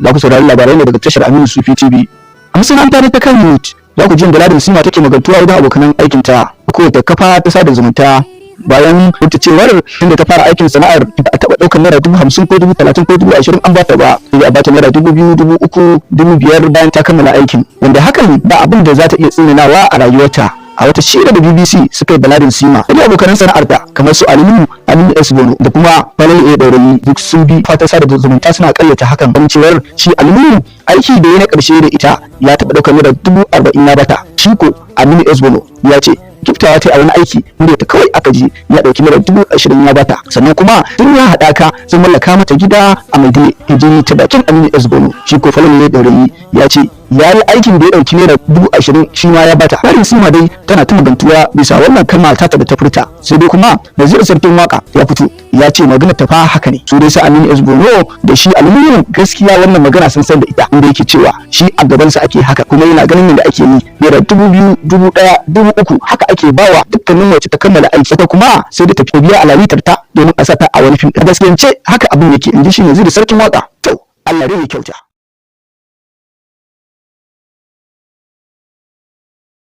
za ku saurari labarai ne daga tashar Aminu Sufi TV. A masana'anta ta Kannywood za ku ji yadda Ladin Sima take magantuwa wajen abokan aikinta ko ta kafa ta sada zumunta bayan wata cewar inda ta fara aikin sana'ar da a taɓa ɗaukar naira 50,000 ko 30,000 ko 20,000 an bata ba, sai a bata naira 2,000, 3,000, 5,000 bayan ta kammala aikin, wanda hakan ba abin da za ta iya tsinanawa a rayuwarta. A wata shira da BBC suka yi da Ladin Sima da abokan sana'arta kamar su Aminu Esbono da kuma Falalu Ɗaurayi duk sun bi fatan sada zumunta suna karyata hakan, don cewar shi Aminu aiki da ya na ƙarshe da ita ya taɓa ɗaukar naira 40,000 na bata. Shi ko Aminu Esbono ya ce giftawa ta a wani aiki inda ta kawai aka ji ya dauki naira 20,000 ya bata, sannan kuma tun ya haɗa ka sun mallaka mata gida a Maidile, hijini ta bakin Aminu Esbono. Shi ko Falalu Ɗaurayi ya ce ya yi aikin da ya dauki naira 20,000 shi ma ya bata. Ladin Sima dai tana ta magantuwa bisa wannan kalma ta da ta furta, sai dai kuma Naziru Sarkin Waka ya fito ya ce magana ta fa haka ne. Su dai sai Aminu Esbono da shi Aluminium gaskiya wannan magana sun san da ita, inda yake cewa shi a gabansa ake haka kuma yana ganin yadda ake yi naira 2,000, 1,000, 3,000 haka ake bawa dukkanin wacce ta kammala aiki, ta kuma sai da tafi biya alalitar ta domin a sata a wani fim. Gaskiyance haka abin yake, inji shi Naziru Sarkin Waka. To Allah dai ya kyauta.